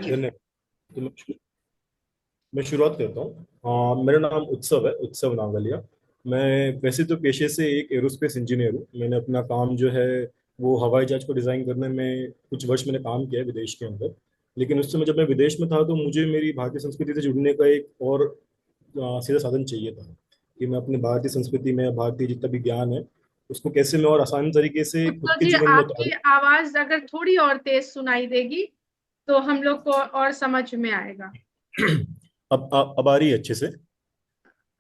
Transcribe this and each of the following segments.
Thank you. धन्यवाद। तो मैं शुरुआत करता हूँ। मेरा नाम उत्सव है, उत्सव नागलिया। मैं वैसे तो पेशे से एक एरोस्पेस इंजीनियर हूँ। मैंने अपना काम जो है वो हवाई जहाज को डिज़ाइन करने में कुछ वर्ष मैंने काम किया है विदेश के अंदर। लेकिन उस समय जब मैं विदेश में था तो मुझे मेरी भारतीय संस्कृति से जुड़ने का एक और सीधा साधन चाहिए था कि मैं अपने भारतीय संस्कृति में भारतीय जितना भी ज्ञान है उसको कैसे मैं और आसान तरीके से खुद उत्सव के जी, जीवन में आपकी उतारूँ। आवाज अगर थोड़ी और तेज सुनाई देगी तो हम लोग को और समझ में आएगा। अब आ रही है अच्छे से?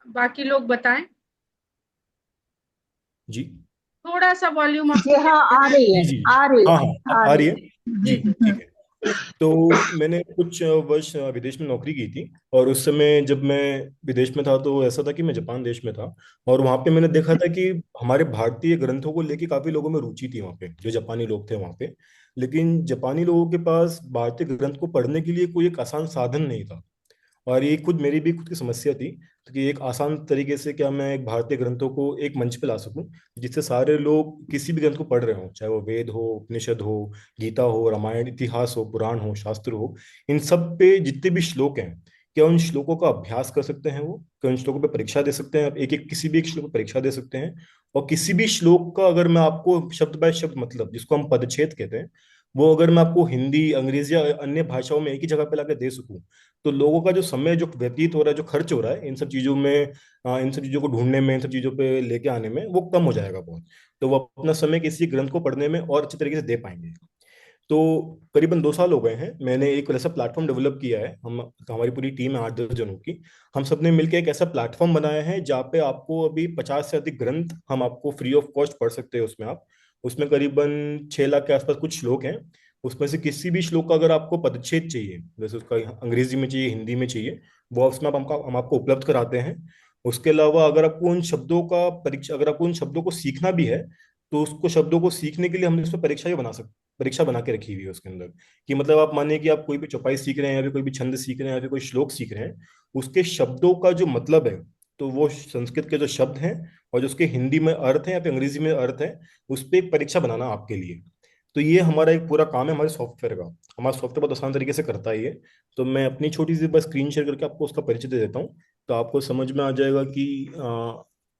बाकी लोग बताएं। जी थोड़ा सा वॉल्यूम जी अपनी हाँ, तेज आ बनाएं। रही है, जी जी। आ रही हाँ है, हाँ, अब आ आ रही रही है। है। जी जी जी। ठीक है। तो मैंने कुछ वर्ष विदेश में नौकरी की थी, और उस समय जब मैं विदेश में था तो ऐसा था कि मैं जापान देश में था। और वहाँ पे मैंने देखा था कि हमारे भारतीय ग्रंथों को लेके काफी लोगों में रुचि थी वहाँ पे, जो जापानी लोग थे वहाँ पे। लेकिन जापानी लोगों के पास भारतीय ग्रंथ को पढ़ने के लिए कोई एक आसान साधन नहीं था। और ये खुद मेरी भी खुद की समस्या थी कि एक आसान तरीके से क्या मैं एक भारतीय ग्रंथों को एक मंच पे ला सकूं जिससे सारे लोग किसी भी ग्रंथ को पढ़ रहे हो, चाहे वो वेद हो, उपनिषद हो, गीता हो, रामायण, इतिहास हो, पुराण हो, शास्त्र हो, इन सब पे जितने भी श्लोक हैं, क्या उन श्लोकों का अभ्यास कर सकते हैं वो, क्या उन श्लोकों पे परीक्षा दे सकते हैं, आप एक एक किसी भी एक श्लोक पे परीक्षा दे सकते हैं। और किसी भी श्लोक का अगर मैं आपको शब्द बाय शब्द मतलब जिसको हम पदच्छेद कहते हैं, वो अगर मैं आपको हिंदी, अंग्रेजी या अन्य भाषाओं में एक ही जगह पे लाके दे सकूं, तो लोगों का जो समय जो व्यतीत हो रहा है, जो खर्च हो रहा है इन सब चीजों में, इन सब चीजों को ढूंढने में, इन सब चीजों पे लेके आने में, वो कम हो जाएगा बहुत। तो वो अपना समय किसी ग्रंथ को पढ़ने में और अच्छे तरीके से दे पाएंगे। तो करीबन 2 साल हो गए हैं, मैंने एक ऐसा प्लेटफॉर्म डेवलप किया है। हम, हमारी पूरी टीम है 8-10 जनों की। हम सबने मिलकर एक ऐसा प्लेटफॉर्म बनाया है जहाँ पे आपको अभी 50 से अधिक ग्रंथ हम आपको फ्री ऑफ कॉस्ट पढ़ सकते हैं उसमें आप। उसमें करीबन 6 लाख के आसपास कुछ श्लोक हैं। उसमें से किसी भी श्लोक का अगर आपको पदच्छेद चाहिए, जैसे उसका अंग्रेजी में चाहिए, हिंदी में चाहिए, वो उसमें हम आपको उपलब्ध कराते हैं। उसके अलावा अगर आपको उन शब्दों का परीक्षा, अगर आपको उन शब्दों को सीखना भी है, तो उसको शब्दों को सीखने के लिए हमने उसमें परीक्षा भी बना सकते, परीक्षा बना के रखी हुई है उसके अंदर। कि मतलब आप मानिए कि आप कोई भी चौपाई सीख रहे हैं, या फिर कोई भी छंद सीख रहे हैं, या फिर कोई श्लोक सीख रहे हैं, उसके शब्दों का जो मतलब है, तो वो संस्कृत के जो शब्द हैं और जो उसके हिंदी में अर्थ है या फिर अंग्रेजी में अर्थ है, उस पर एक परीक्षा बनाना आपके लिए। तो ये हमारा एक पूरा काम है हमारे सॉफ्टवेयर का। हमारा सॉफ्टवेयर बहुत आसान तरीके से करता है ये। तो मैं अपनी छोटी सी बस स्क्रीन शेयर करके आपको उसका परिचय दे देता हूँ, तो आपको समझ में आ जाएगा कि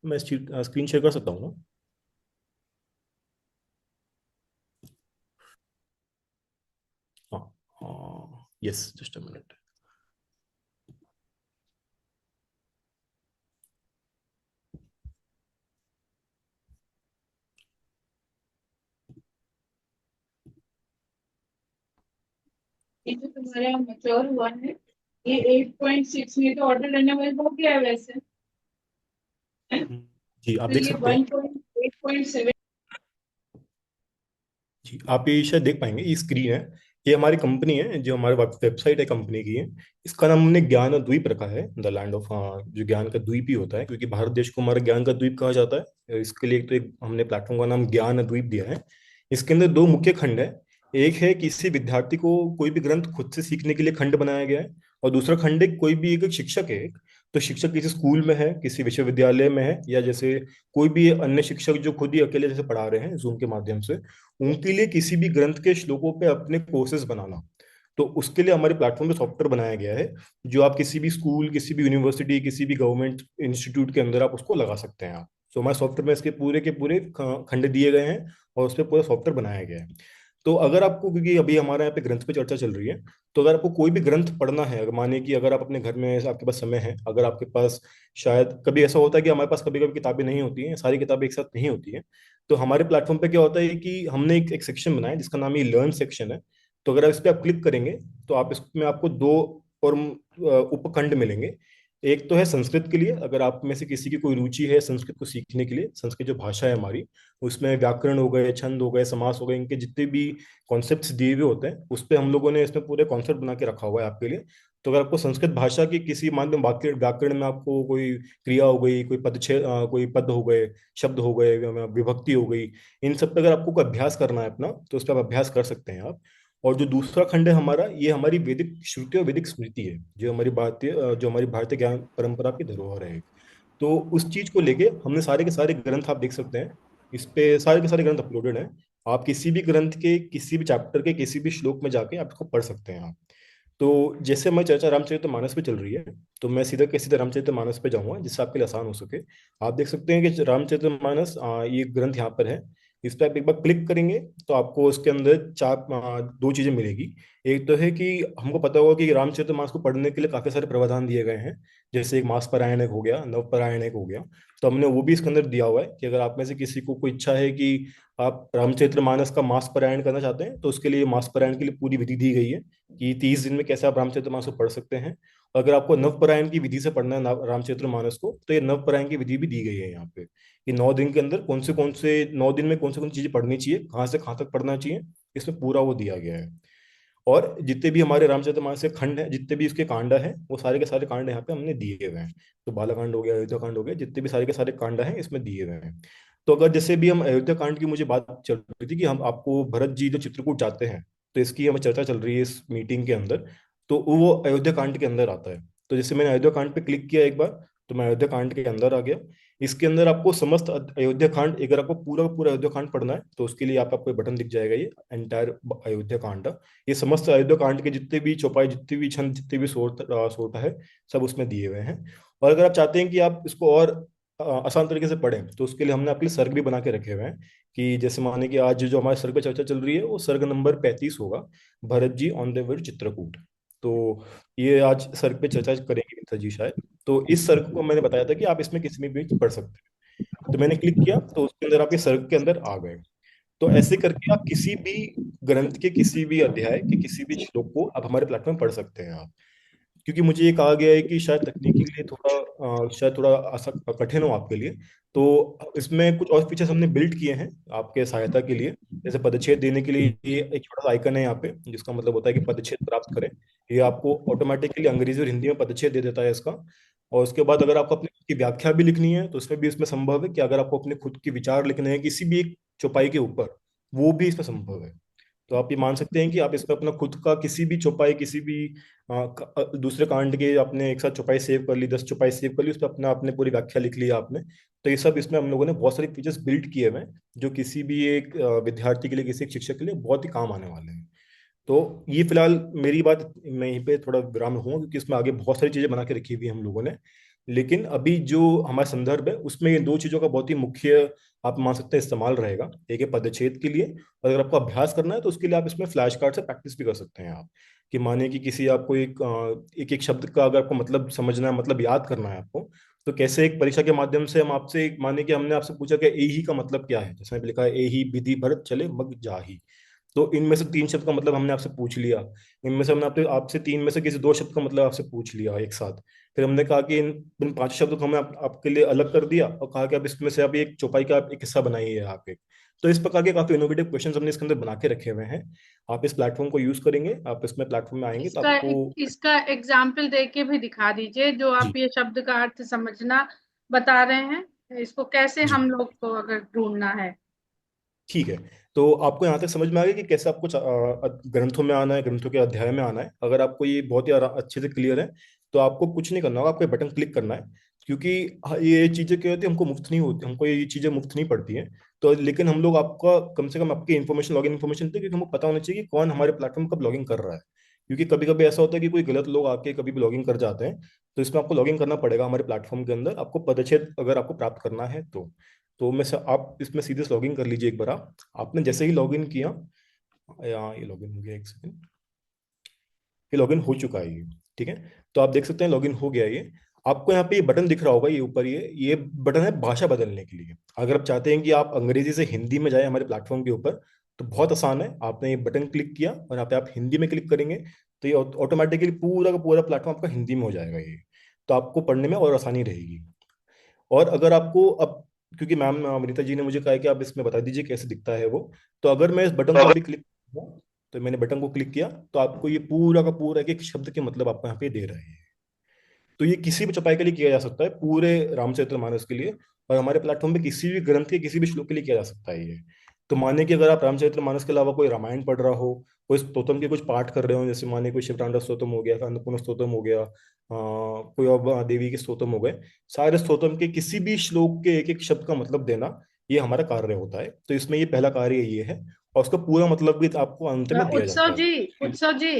मैं स्क्रीन शेयर कर सकता हूँ ना? हाँ हाँ, यस, जस्ट अ मिनट। ये जो तुम्हारे यहाँ मैच्योर हुआ है, ये 8.6 में तो ऑर्डर रेन्यूअल हो गया है वैसे। जी आप तो देख ये सकते हैं। 1.8.7। जी आप ये शायद देख पाएंगे, ये स्क्रीन है। ये हमारी कंपनी है, जो हमारे वेबसाइट है कंपनी की है। इसका नाम हमने ज्ञान द्वीप रखा है, द लैंड ऑफ, जो ज्ञान का द्वीप ही होता है, क्योंकि भारत देश को हमारा ज्ञान का द्वीप कहा जाता है। इसके लिए एक तो एक हमने प्लेटफॉर्म का नाम ज्ञान द्वीप दिया है। इसके अंदर दो मुख्य खंड है। एक है किसी विद्यार्थी को कोई भी ग्रंथ खुद से सीखने के लिए खंड बनाया गया है। और दूसरा खंड है कोई भी एक शिक्षक है, तो शिक्षक किसी स्कूल में है, किसी विश्वविद्यालय में है, या जैसे कोई भी अन्य शिक्षक जो खुद ही अकेले जैसे पढ़ा रहे हैं जूम के माध्यम से, उनके लिए किसी भी ग्रंथ के श्लोकों पे अपने कोर्सेज बनाना। तो उसके लिए हमारे प्लेटफॉर्म पे सॉफ्टवेयर बनाया गया है, जो आप किसी भी स्कूल, किसी भी यूनिवर्सिटी, किसी भी गवर्नमेंट इंस्टीट्यूट के अंदर आप उसको लगा सकते हैं आप। तो हमारे सॉफ्टवेयर में इसके पूरे के पूरे खंड दिए गए हैं, और उस पर पूरा सॉफ्टवेयर बनाया गया है। तो अगर आपको, क्योंकि अभी हमारे यहाँ पे ग्रंथ पे चर्चा चल रही है, तो अगर आपको कोई भी ग्रंथ पढ़ना है, अगर मानिए कि अगर आप अपने घर में, आपके पास समय है, अगर आपके पास, शायद कभी ऐसा होता है कि हमारे पास कभी कभी किताबें नहीं होती हैं, सारी किताबें एक साथ नहीं होती हैं, तो हमारे प्लेटफॉर्म पे क्या होता है कि हमने एक सेक्शन बनाया जिसका नाम ये लर्न सेक्शन है। तो अगर इस पर आप क्लिक करेंगे, तो आप इसमें आपको दो और उपखंड मिलेंगे। एक तो है संस्कृत के लिए, अगर आप में से किसी की कोई रुचि है संस्कृत को सीखने के लिए, संस्कृत जो भाषा है हमारी, उसमें व्याकरण हो गए, छंद हो गए, समास हो गए, इनके जितने भी कॉन्सेप्ट्स दिए हुए होते हैं, उस पर हम लोगों ने इसमें पूरे कॉन्सेप्ट बना के रखा हुआ है आपके लिए। तो अगर आपको संस्कृत भाषा की किसी मान लो वाक्य व्याकरण में आपको कोई क्रिया हो गई, कोई कोई पद हो गए, शब्द हो गए, विभक्ति हो गई, इन सब पे अगर आपको कोई अभ्यास करना है अपना, तो उस पर आप अभ्यास कर सकते हैं आप। और जो दूसरा खंड है हमारा, ये हमारी वैदिक श्रुति और वैदिक स्मृति है, जो हमारी भारतीय ज्ञान परंपरा की धरोहर है। तो उस चीज को लेके हमने सारे के सारे ग्रंथ आप देख सकते हैं, इस पे सारे के सारे ग्रंथ अपलोडेड हैं। आप किसी भी ग्रंथ के किसी भी चैप्टर के किसी भी श्लोक में जाके आप इसको पढ़ सकते हैं आप। तो जैसे हमारी चर्चा रामचरितमानस पे चल रही है, तो मैं सीधा के सीधा रामचरितमानस पे जाऊंगा जिससे आपके लिए आसान हो सके। आप देख सकते हैं कि रामचरितमानस ये ग्रंथ यहाँ पर है। इस पर आप एक बार क्लिक करेंगे तो आपको उसके अंदर दो चीजें मिलेगी। एक तो है कि हमको पता होगा कि रामचरितमानस को पढ़ने के लिए काफी सारे प्रावधान दिए गए हैं। जैसे एक मास पारायण एक हो गया, नव पारायण एक हो गया। तो हमने वो भी इसके अंदर दिया हुआ है कि अगर आप में से किसी को कोई इच्छा है कि आप रामचरितमानस का मास पारायण करना चाहते हैं, तो उसके लिए मास पारायण के लिए पूरी विधि दी गई है कि 30 दिन में कैसे आप रामचरितमानस को पढ़ सकते हैं। और अगर आपको नवपरायण की विधि से पढ़ना है रामचरितमानस को, तो ये नवपरायण की विधि भी दी गई है यहाँ पे कि 9 दिन के अंदर कौन से 9 दिन में कौन चीजें पढ़नी चाहिए, कहाँ से कहाँ तक पढ़ना चाहिए, इसमें पूरा वो दिया गया है। और जितने भी हमारे रामचरितमानस के खंड है, जितने भी इसके कांडा है, वो सारे के सारे कांड यहाँ पे हमने दिए हुए हैं। तो बालाकांड हो गया, अयोध्या कांड हो गया, जितने भी सारे के सारे कांड हैं इसमें दिए हुए हैं। तो अगर जैसे भी हम अयोध्या कांड की मुझे बात चल रही थी कि हम आपको भरत जी जो चित्रकूट जाते हैं, तो इसकी हमें चर्चा चल रही है इस मीटिंग के अंदर। तो वो अयोध्या कांड के अंदर आता है। तो जैसे मैंने अयोध्या कांड पे क्लिक किया एक बार, तो मैं अयोध्या कांड के अंदर आ गया। इसके अंदर आपको समस्त अयोध्या कांड, अगर आपको पूरा का पूरा अयोध्या कांड पढ़ना है, तो उसके लिए आपको बटन दिख जाएगा, ये एंटायर अयोध्या कांड। ये समस्त अयोध्या कांड के जितने भी चौपाई, जितने भी छंद, जितने भी सोट है, सब उसमें दिए हुए हैं। और अगर आप चाहते हैं कि आप इसको और आसान तरीके से पढ़ें, तो उसके लिए हमने आपके लिए सर्ग भी बना के रखे हुए हैं। कि जैसे माने कि आज जो हमारे सर्ग पे चर्चा चल रही है, वो सर्ग नंबर 35 होगा, Bharat ji on the way Chitrakoot. तो ये आज सर्ग पे चर्चा करेंगे मित्रा जी शायद। तो इस सर्ग को मैंने बताया था कि आप इसमें किसी में भी पढ़ सकते हैं। तो मैंने क्लिक किया तो उसके अंदर आपके सर्ग के अंदर आ गए। तो ऐसे करके आप किसी भी ग्रंथ के किसी भी अध्याय के किसी भी श्लोक को आप हमारे प्लेटफॉर्म पढ़ सकते हैं आप। क्योंकि मुझे ये कहा गया है कि शायद तकनीकी के लिए थोड़ा शायद थोड़ा कठिन हो आपके लिए। तो इसमें कुछ और फीचर्स हमने बिल्ड किए हैं आपके सहायता के लिए। जैसे पदच्छेद देने के लिए ये एक छोटा सा आइकन है यहाँ पे, जिसका मतलब होता है कि पदच्छेद प्राप्त करें। ये आपको ऑटोमेटिकली अंग्रेजी और हिंदी में पदच्छेद दे देता है इसका। और उसके बाद अगर आपको अपनी खुद की व्याख्या भी लिखनी है, तो उसमें भी इसमें संभव है कि अगर आपको अपने खुद के विचार लिखने हैं किसी भी एक चौपाई के ऊपर, वो भी इसमें संभव है। तो आप ये मान सकते हैं कि आप इसमें अपना खुद का किसी भी चौपाई, किसी भी दूसरे कांड के आपने एक साथ चौपाई सेव कर ली, 10 चौपाई सेव कर ली, उस पर अपना आपने पूरी व्याख्या लिख ली आपने। तो ये सब इसमें हम लोगों ने बहुत सारे फीचर्स बिल्ड किए हुए हैं, जो किसी भी एक विद्यार्थी के लिए, किसी एक शिक्षक के लिए बहुत ही काम आने वाले हैं। तो ये फिलहाल मेरी बात, मैं यहीं पे थोड़ा विराम रहूंगा, क्योंकि इसमें आगे बहुत सारी चीजें बना के रखी हुई है हम लोगों ने। लेकिन अभी जो हमारा संदर्भ है, उसमें ये दो चीजों का बहुत ही मुख्य, आप मान सकते हैं, इस्तेमाल रहेगा। एक है पदच्छेद के लिए, और अगर आपको अभ्यास करना है तो उसके लिए आप इसमें फ्लैश कार्ड से प्रैक्टिस भी कर सकते हैं आप। कि मानिए कि किसी आपको एक एक शब्द का अगर आपको मतलब समझना है, मतलब याद करना है आपको, तो कैसे एक परीक्षा के माध्यम से हम आपसे मानिए कि हमने आपसे पूछा कि ए ही का मतलब क्या है, जैसे लिखा है ए ही विधि भरत चले मग जाही। तो इनमें से 3 शब्द का मतलब हमने आपसे पूछ लिया। इनमें से हमने आपसे आपसे 3 में से किसी 2 शब्द का मतलब आपसे पूछ लिया एक साथ। फिर हमने कहा कि इन 5 शब्दों को हमने आपके लिए अलग कर दिया और कहा कि अब इसमें से आप एक चौपाई का आप एक हिस्सा बनाइए आप एक। तो इस प्रकार के काफी इनोवेटिव क्वेश्चंस हमने इसके अंदर बना के रखे हुए हैं। आप इस प्लेटफॉर्म को यूज करेंगे, आप इसमें प्लेटफॉर्म में आएंगे तो आपको। इसका एग्जाम्पल दे के भी दिखा दीजिए, जो जी। आप ये शब्द का अर्थ समझना बता रहे हैं, इसको कैसे जी हम लोग को अगर ढूंढना है। ठीक है। तो आपको यहाँ तक समझ में आ गया कि कैसे आपको ग्रंथों में आना है, ग्रंथों के अध्याय में आना है। अगर आपको ये बहुत ही अच्छे से क्लियर है, तो आपको कुछ नहीं करना होगा, आपको बटन क्लिक करना है। क्योंकि ये चीजें क्या होती है, हमको मुफ्त नहीं होती, हमको ये चीजें मुफ्त नहीं पड़ती हैं। तो लेकिन हम लोग आपका कम से कम आपकी इन्फॉर्मेशन, लॉगिन इन्फॉर्मेशन देते हैं, क्योंकि हमको पता होना चाहिए कि कौन हमारे प्लेटफॉर्म कब लॉगिन कर रहा है। क्योंकि कभी कभी ऐसा होता है कि कोई गलत लोग आके कभी भी लॉगिन कर जाते हैं। तो इसमें आपको लॉगिन करना पड़ेगा हमारे प्लेटफॉर्म के अंदर, आपको पदच्छेद अगर आपको प्राप्त करना है तो मैं से आप इसमें सीधे से लॉगिन कर लीजिए एक बार। आप आपने जैसे ही लॉगिन किया, यहाँ ये लॉगिन हो गया, एक सेकंड, ये लॉगिन हो चुका है ये। ठीक है। तो आप देख सकते हैं लॉगिन हो गया ये। आपको यहाँ पे ये बटन दिख रहा होगा, ये ऊपर ये बटन है भाषा बदलने के लिए। अगर आप चाहते हैं कि आप अंग्रेजी से हिंदी में जाए हमारे प्लेटफॉर्म के ऊपर, तो बहुत आसान है। आपने ये बटन क्लिक किया और यहाँ पे आप हिंदी में क्लिक करेंगे, तो ये ऑटोमेटिकली पूरा का पूरा प्लेटफॉर्म आपका हिंदी में हो जाएगा ये। तो आपको पढ़ने में और आसानी रहेगी। और अगर आपको अब, क्योंकि मैम अमृता जी ने मुझे कहा है कि आप इसमें बता दीजिए कैसे दिखता है वो, तो अगर मैं इस बटन को अभी क्लिक किया, तो मैंने बटन को क्लिक किया, तो आपको ये पूरा का पूरा एक एक शब्द के मतलब आपको यहाँ पे दे रहे हैं। तो ये किसी भी चौपाई के लिए किया जा सकता है, पूरे रामचरितमानस के लिए। और हमारे प्लेटफॉर्म पे किसी भी ग्रंथ के किसी भी श्लोक के लिए किया जा सकता है ये। तो मानिए कि अगर आप रामचरितमानस के अलावा कोई रामायण पढ़ रहा हो, कोई स्तोत्रम के कुछ पाठ कर रहे हो, जैसे मानिए कोई शिवतांडव स्तोत्रम हो गया, अन्नपूर्णा स्तोत्रम हो गया, कोई और देवी के स्तोत्रम हो गए, सारे स्तोत्रम के किसी भी श्लोक के एक एक शब्द का मतलब देना, ये हमारा कार्य होता है। तो इसमें ये पहला कार्य ये है। और उसका पूरा मतलब भी आपको अंत में दिया उत्सव जाता है। जी, उत्सव जी,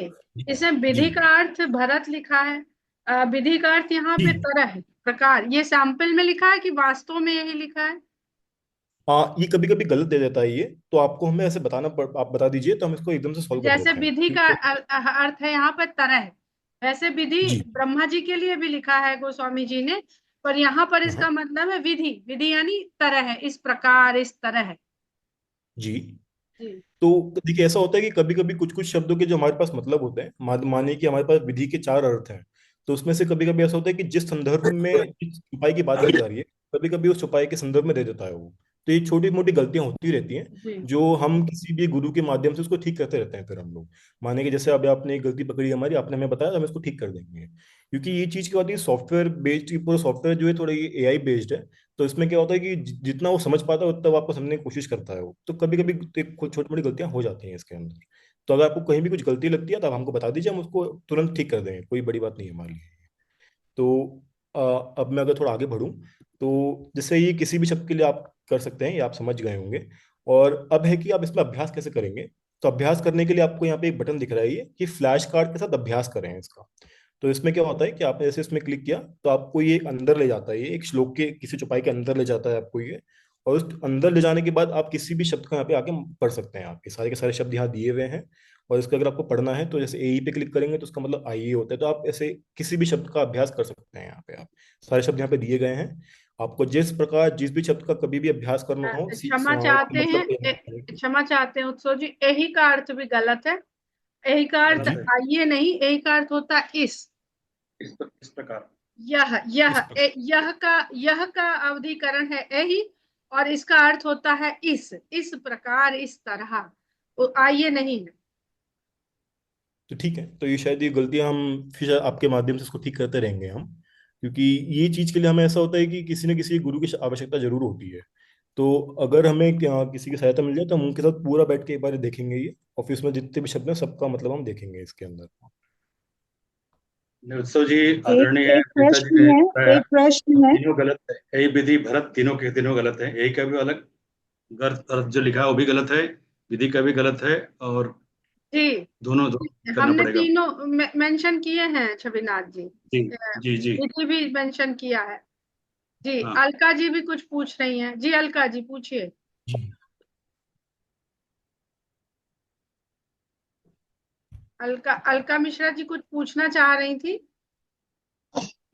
इसमें जी। विधि का अर्थ भरत लिखा है। विधि का अर्थ यहाँ पे जी। तरह है, प्रकार। ये सैंपल में लिखा है कि वास्तव में यही लिखा है? ये कभी कभी गलत दे देता है ये, तो आपको हमें ऐसे आप बता दीजिए तो हम इसको एकदम से सॉल्व कर जैसे देते हैं, विधि का क्योंकि अर्थ है यहाँ पर तरह, वैसे विधि जी। ब्रह्मा जी के लिए भी लिखा है गोस्वामी जी ने, पर यहाँ पर हाँ। इसका मतलब है विधि। विधि यानी तरह है, इस प्रकार, इस तरह है। जी। जी तो देखिए ऐसा होता है कि कभी कभी कुछ कुछ शब्दों के जो हमारे पास मतलब होते हैं, मानिए कि हमारे पास विधि के चार अर्थ हैं, तो उसमें से कभी कभी ऐसा होता है कि जिस संदर्भ में जिस छुपाई की बात की जा रही है, कभी कभी उस छुपाई के संदर्भ में दे देता है वो। तो ये छोटी मोटी गलतियां होती रहती हैं, जी। जो हम किसी भी गुरु के माध्यम से उसको ठीक करते रहते हैं। फिर हम लोग माने कि जैसे अभी आपने एक गलती पकड़ी हमारी, आपने हमें बताया, तो हम इसको ठीक कर देंगे। क्योंकि ये चीज क्या होती है, सॉफ्टवेयर बेस्ड, पूरा सॉफ्टवेयर जो है थोड़ा ये एआई बेस्ड है। तो इसमें क्या होता है कि जितना वो समझ पाता है उतना वो आपको समझने की कोशिश करता है वो। तो कभी कभी छोटी मोटी गलतियां हो जाती हैं इसके अंदर। तो अगर आपको कहीं भी कुछ गलती लगती है तो आप हमको बता दीजिए, हम उसको तुरंत ठीक कर देंगे, कोई बड़ी बात नहीं है हमारे लिए। तो अब मैं अगर थोड़ा आगे बढ़ूं, तो जैसे ये किसी भी शब्द के लिए आप कर सकते हैं, ये आप समझ गए होंगे। और अब है कि आप इसमें अभ्यास कैसे करेंगे। तो अभ्यास करने के लिए आपको यहाँ पे एक बटन दिख रहा है ये, कि फ्लैश कार्ड के साथ अभ्यास करें इसका। तो इसमें क्या होता है कि आपने जैसे इसमें क्लिक किया तो आपको ये अंदर ले जाता है, ये एक श्लोक के किसी चौपाई के अंदर ले जाता है आपको ये। और उस अंदर ले जाने के बाद आप किसी भी शब्द को यहाँ पे आके पढ़ सकते हैं, आपके सारे के सारे शब्द यहाँ दिए हुए हैं। और इसका अगर आपको पढ़ना है तो जैसे ए पे क्लिक करेंगे तो उसका मतलब आइए होता है, तो आप ऐसे किसी भी शब्द का अभ्यास कर सकते हैं। यहाँ पे आप सारे शब्द यहाँ पे दिए गए हैं। आपको जिस प्रकार जिस भी शब्द का कभी भी अभ्यास करना हो, क्षमा चाहते हैं, मतलब पे यहाँ पे क्षमा चाहते हैं उत्सव जी, यही का अर्थ भी गलत है। यही का अर्थ जी। आइए नहीं, यही का अर्थ होता है इस। इस प्रकार। यह इस प्रकार। यह का अवधिकरण है यही, और इसका अर्थ होता है इस प्रकार, इस तरह। वो आइए नहीं है। तो ठीक है, तो ये शायद ये गलतियां हम फिर आपके माध्यम से इसको ठीक करते रहेंगे हम। क्योंकि ये चीज के लिए हमें ऐसा होता है कि किसी न किसी गुरु की आवश्यकता जरूर होती है। तो अगर हमें किसी की सहायता मिल जाए तो हम उनके साथ पूरा बैठ के एक बार देखेंगे ये ऑफिस में जितने भी शब्द हैं सबका मतलब हम देखेंगे इसके अंदर। उत्सव जी, एक आदरणीय एक प्रीता जी प्रश्न ने है, बताया, एक प्रश्न है। तीनों गलत है। यही विधि भरत तीनों के तीनों गलत है। यही का भी अलग अर्थ जो लिखा है वो भी गलत है, विधि का भी गलत है, और जी, दोनों दोनों करना हमने पड़ेगा। तीनों मेंशन किए हैं छविनाथ जी। जी जी जी। विधि भी मेंशन किया है। जी, हाँ। अलका जी भी कुछ पूछ रही हैं। जी अलका जी पूछिए। जी। अलका अलका मिश्रा जी कुछ पूछना चाह रही थी।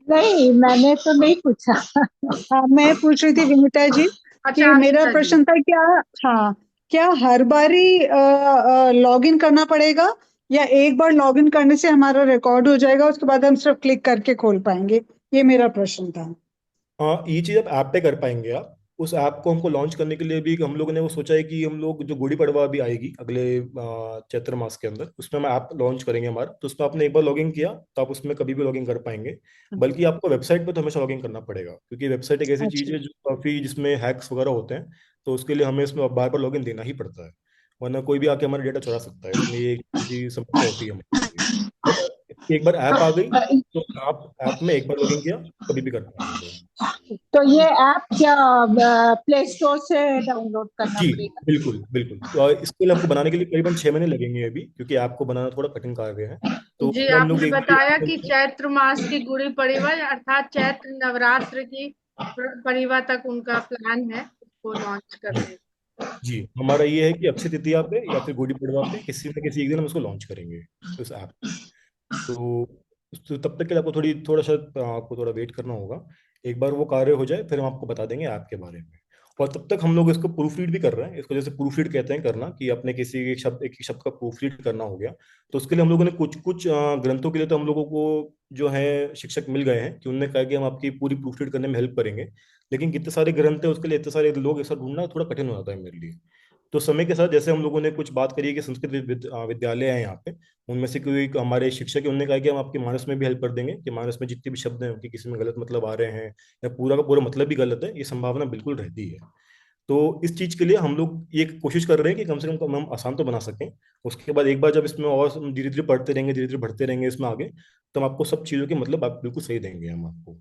नहीं, मैंने तो नहीं पूछा। हाँ, मैं पूछ रही थी विनीता जी अच्छा कि मेरा अनीता जी। प्रश्न था क्या, हाँ, क्या हर बारी लॉग इन करना पड़ेगा, या एक बार लॉग इन करने से हमारा रिकॉर्ड हो जाएगा, उसके बाद हम सिर्फ क्लिक करके खोल पाएंगे? ये मेरा प्रश्न था। हाँ, ये चीज़ आप ऐप पे कर पाएंगे आप। उस ऐप को हमको लॉन्च करने के लिए भी हम लोगों ने वो सोचा है कि हम लोग जो गुड़ी पड़वा भी आएगी अगले चैत्र मास के अंदर, उसमें हम ऐप लॉन्च करेंगे हमारा। तो उसमें आपने एक बार लॉगिन किया तो आप उसमें कभी भी लॉगिन कर पाएंगे। बल्कि आपको वेबसाइट पे तो हमेशा लॉगिन करना पड़ेगा, क्योंकि वेबसाइट एक ऐसी चीज़ अच्छा। है जो काफ़ी, जिसमें हैक्स वगैरह होते हैं। तो उसके लिए हमें इसमें बार बार लॉगिन देना ही पड़ता है, वरना कोई भी आके हमारा डेटा चुरा सकता है। इसमें ये एक छोटी समस्या होती है हमारे लिए। बट एक बार ऐप आ गई तो आप ऐप में एक बार लॉगिन किया कभी भी कर पाएंगे लोग। तो ये ऐप क्या प्ले स्टोर से डाउनलोड करना जी। पड़ेगा? बिल्कुल बिल्कुल, तो इसके लिए आपको बनाने के लिए करीबन 6 महीने लगेंगे अभी, क्योंकि ऐप को बनाना थोड़ा कठिन कार्य है। तो जी, उसमें हम लोग आपने एक बताया कि बार चैत्र मास की गुड़ी पड़ीवा अर्थात चैत्र नवरात्र की पड़ीवा तक उनका प्लान है उसको लॉन्च जी। करने का। जी, हमारा ये है कि अक्षय तृतीया पे या फिर गुड़ी पड़वा पे किसी न किसी एक दिन हम उसको लॉन्च करेंगे, उस ऐप। तो तब तक के लिए आपको थोड़ा सा आपको थोड़ा वेट करना होगा। एक बार वो कार्य हो जाए फिर हम आपको बता देंगे ऐप के बारे में। और तब तक हम लोग इसको प्रूफ रीड भी कर रहे हैं, इसको जैसे प्रूफ रीड कहते हैं करना, कि अपने किसी एक ही शब्द का प्रूफ रीड करना हो गया। तो उसके लिए हम लोगों ने कुछ कुछ ग्रंथों के लिए तो हम लोगों को जो है शिक्षक मिल गए हैं, कि उन्होंने कहा कि हम आपकी पूरी प्रूफ रीड करने में हेल्प करेंगे। लेकिन कितने सारे ग्रंथ है उसके लिए इतने सारे लोग एक साथ ढूंढना थोड़ा कठिन हो जाता है मेरे लिए। तो समय के साथ जैसे हम लोगों ने कुछ बात करी है कि संस्कृत विद्यालय है यहाँ पे, उनमें से कोई एक हमारे शिक्षक है, उन्होंने कहा कि हम आपके मानस में भी हेल्प कर देंगे, कि मानस में जितने भी शब्द हैं उनके किसी में गलत मतलब आ रहे हैं या पूरा का पूरा मतलब भी गलत है, ये संभावना बिल्कुल रहती है। तो इस चीज के लिए हम लोग ये कोशिश कर रहे हैं कि कम से कम हम आसान तो बना सकें। उसके बाद एक बार जब इसमें और धीरे धीरे पढ़ते रहेंगे, धीरे धीरे बढ़ते रहेंगे इसमें आगे, तो हम आपको सब चीजों के मतलब आप बिल्कुल सही देंगे हम आपको।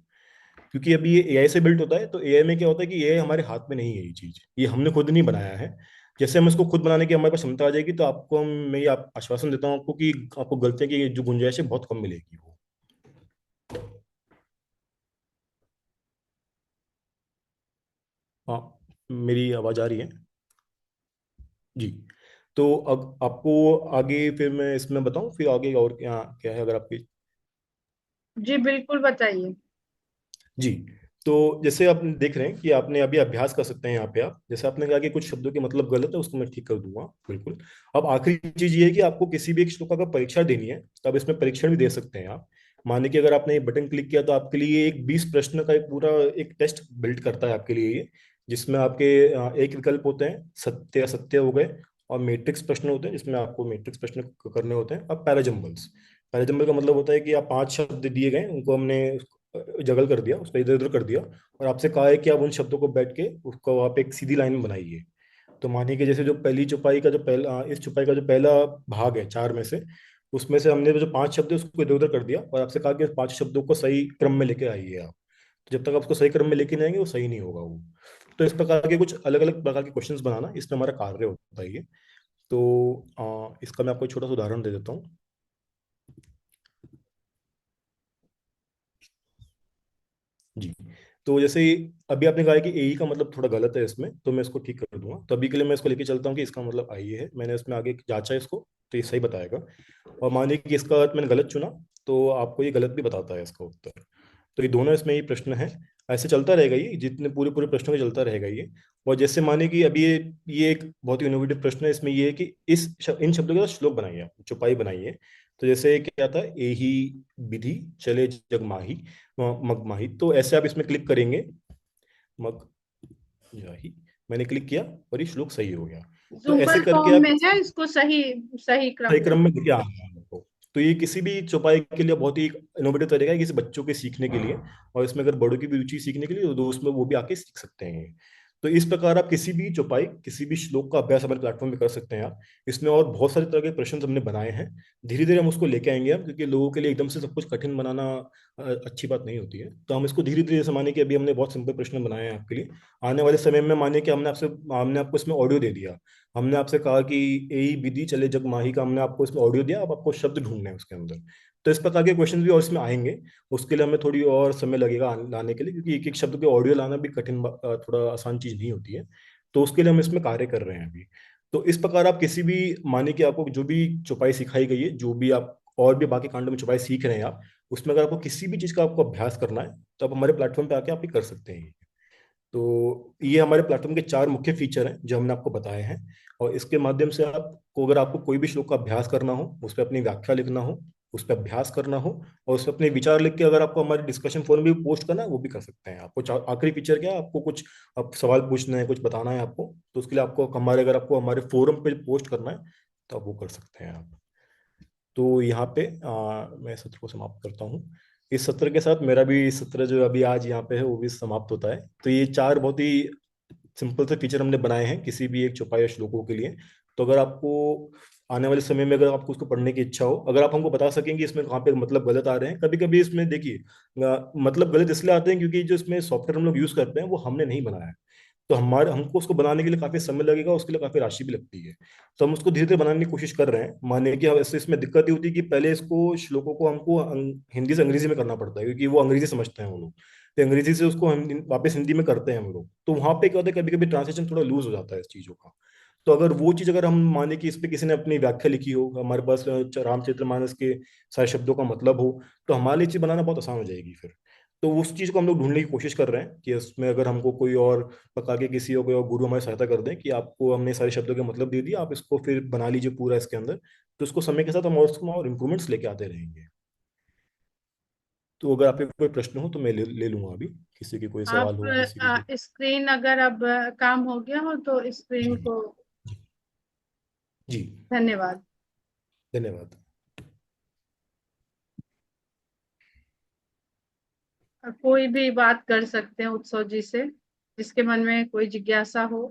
क्योंकि अभी ये एआई से बिल्ट होता है, तो एआई में क्या होता है कि एआई हमारे हाथ में नहीं है, ये चीज ये हमने खुद नहीं बनाया है। जैसे हम इसको खुद बनाने की हमारे पास क्षमता आ जाएगी, तो आपको मैं ये आश्वासन देता हूँ आपको कि आपको गलतियां की जो गुंजाइश है बहुत कम मिलेगी वो। हाँ, मेरी आवाज आ रही है? जी। तो अब आपको आगे फिर मैं इसमें बताऊं, फिर आगे और क्या क्या है अगर आपकी। जी बिल्कुल बताइए। जी। तो जैसे आप देख रहे हैं कि आपने अभी अभ्यास कर सकते हैं यहाँ पे। आप जैसे आपने कहा कि कुछ शब्दों के मतलब गलत है, उसको मैं ठीक कर दूंगा बिल्कुल। अब आखिरी चीज ये है कि आपको किसी भी एक श्लोक का परीक्षा देनी है, तो आप इसमें परीक्षण भी दे सकते हैं आप। माने कि अगर आपने ये बटन क्लिक किया, तो आपके लिए एक 20 प्रश्न का एक पूरा एक टेस्ट बिल्ड करता है आपके लिए ये, जिसमें आपके एक विकल्प होते हैं, सत्य असत्य हो गए, और मैट्रिक्स प्रश्न होते हैं जिसमें आपको मैट्रिक्स प्रश्न करने होते हैं, और पैराजम्बल्स। पैराजम्बल का मतलब होता है कि आप 5 शब्द दिए गए, उनको हमने जगल कर दिया, उसको इधर उधर कर दिया, और आपसे कहा है कि आप उन शब्दों को बैठ के उसको आप एक सीधी लाइन में बनाइए। तो मानिए कि जैसे जो पहली चौपाई का जो पहला इस चौपाई का जो पहला भाग है 4 में से, उसमें से हमने जो 5 शब्द है उसको इधर उधर कर दिया, और आपसे कहा कि 5 शब्दों को सही क्रम में लेके आइए आप। तो जब तक आप उसको सही क्रम में लेके नहीं आएंगे, वो सही नहीं होगा वो। तो इस प्रकार के कुछ अलग अलग प्रकार के क्वेश्चंस बनाना इसमें हमारा कार्य होता है ये। तो इसका मैं आपको एक छोटा सा उदाहरण दे देता हूँ। जी। तो जैसे अभी आपने कहा है कि एई का मतलब थोड़ा गलत है इसमें, तो मैं इसको ठीक कर दूंगा। तो अभी के लिए मैं इसको लेके चलता हूँ कि इसका मतलब आई है, मैंने इसमें आगे जांचा इसको, तो ये सही बताएगा। और मानिए कि इसका अर्थ मैंने गलत चुना, तो आपको ये गलत भी बताता है इसका उत्तर। तो ये दोनों इसमें ये प्रश्न है। ऐसे चलता रहेगा ये, जितने पूरे पूरे प्रश्नों में चलता रहेगा ये। और जैसे माने कि अभी ये एक बहुत ही इनोवेटिव प्रश्न है, इसमें ये है कि इन शब्दों के साथ श्लोक बनाइए आप, चौपाई बनाइए। तो जैसे क्या था, एही विधि चले जग माही, मगमाही। तो ऐसे आप इसमें क्लिक करेंगे, मग जाही, मैंने क्लिक किया और ये श्लोक सही हो गया। तो ऐसे सिंपल करके फॉर्म आप में है, इसको सही सही क्रम सही में। क्रम में लेके आना है आपको। तो ये किसी भी चौपाई के लिए बहुत ही इनोवेटिव तरीका है, किसी बच्चों के सीखने के लिए। और इसमें अगर बड़ों की भी रुचि सीखने के लिए, तो उसमें वो भी आके सीख सकते हैं। तो इस प्रकार आप किसी भी चौपाई, किसी भी श्लोक का अभ्यास हमारे प्लेटफॉर्म पे कर सकते हैं आप। इसमें और बहुत सारे तरह के प्रश्न हमने बनाए हैं। धीरे धीरे हम उसको लेके आएंगे आप, क्योंकि लोगों के लिए एकदम से सब कुछ कठिन बनाना अच्छी बात नहीं होती है। तो हम इसको धीरे धीरे से, माने कि अभी हमने बहुत सिंपल प्रश्न बनाए हैं आपके लिए। आने वाले समय में माने कि हमने आपको इसमें ऑडियो दे दिया। हमने आपसे कहा कि यही विधि चले जग माही का हमने आपको इसमें ऑडियो दिया, अब आपको शब्द ढूंढने हैं उसके अंदर। तो इस प्रकार के क्वेश्चन भी और इसमें आएंगे। उसके लिए हमें थोड़ी और समय लगेगा लाने के लिए, क्योंकि एक एक शब्द के ऑडियो लाना भी थोड़ा आसान चीज नहीं होती है। तो उसके लिए हम इसमें कार्य कर रहे हैं अभी। तो इस प्रकार आप किसी भी, माने कि आपको जो भी चौपाई सिखाई गई है, जो भी आप और भी बाकी कांडों में चौपाई सीख रहे हैं आप, उसमें अगर आपको किसी भी चीज का आपको अभ्यास करना है, तो आप हमारे प्लेटफॉर्म पे आके आप ये कर सकते हैं। तो ये हमारे प्लेटफॉर्म के 4 मुख्य फीचर हैं जो हमने आपको बताए हैं। और इसके माध्यम से आपको, अगर आपको कोई भी श्लोक का अभ्यास करना हो, उस पर अपनी व्याख्या लिखना हो, उस पर अभ्यास करना हो, और उस पर अपने विचार लिख के अगर आपको हमारे डिस्कशन फोरम में भी पोस्ट करना है, वो भी कर सकते हैं। आपको आखिरी फीचर क्या है, आपको कुछ अब सवाल पूछना है, कुछ बताना है आपको, तो उसके लिए आपको हमारे, अगर आपको हमारे फोरम पे पोस्ट करना है, तो आप वो कर सकते हैं आप। तो यहाँ पे मैं सत्र को समाप्त करता हूँ। इस सत्र के साथ मेरा भी सत्र जो अभी आज यहाँ पे है वो भी समाप्त होता है। तो ये 4 बहुत ही सिंपल से फीचर हमने बनाए हैं किसी भी एक चौपाई या श्लोकों के लिए। तो अगर आपको आने वाले समय में अगर आपको उसको पढ़ने की इच्छा हो, अगर आप हमको बता सकेंगे इसमें कहाँ पे मतलब गलत आ रहे हैं। कभी कभी इसमें देखिए, मतलब गलत इसलिए आते हैं क्योंकि जो इसमें सॉफ्टवेयर हम लोग यूज करते हैं वो हमने नहीं बनाया है। तो हमारे हमको उसको बनाने के लिए काफी समय लगेगा, उसके लिए काफी राशि भी लगती है। तो हम उसको धीरे धीरे बनाने की कोशिश कर रहे हैं। मानिए कि ऐसे इसमें दिक्कत ये होती है कि पहले इसको श्लोकों को हमको हिंदी से अंग्रेजी में करना पड़ता है, क्योंकि वो अंग्रेजी समझते हैं वो लोग। तो अंग्रेजी से उसको हम वापस हिंदी में करते हैं हम लोग। तो वहां पे क्या होता है, कभी कभी ट्रांसलेशन थोड़ा लूज हो जाता है इस चीजों का। तो अगर वो चीज, अगर हम माने कि इस पे किसी ने अपनी व्याख्या लिखी हो, हमारे पास रामचरितमानस के सारे शब्दों का मतलब हो, तो हमारे लिए चीज बनाना बहुत आसान हो जाएगी फिर। तो उस चीज को हम लोग ढूंढने की कोशिश कर रहे हैं कि उसमें अगर हमको कोई और पका के किसी और कोई और गुरु हमारी सहायता कर दें कि आपको हमने सारे शब्दों के मतलब दे दिया, आप इसको फिर बना लीजिए पूरा इसके अंदर। तो उसको समय के साथ हम और उसको और इम्प्रूवमेंट्स लेके आते रहेंगे। तो अगर आपके कोई प्रश्न हो तो मैं ले लूंगा अभी, किसी की कोई आप सवाल हो किसी की कोई। स्क्रीन अगर अब काम हो गया हो तो जी स्क्रीन को जी। धन्यवाद। धन्यवाद। कोई भी बात कर सकते हैं उत्सव जी से, जिसके मन में कोई जिज्ञासा हो,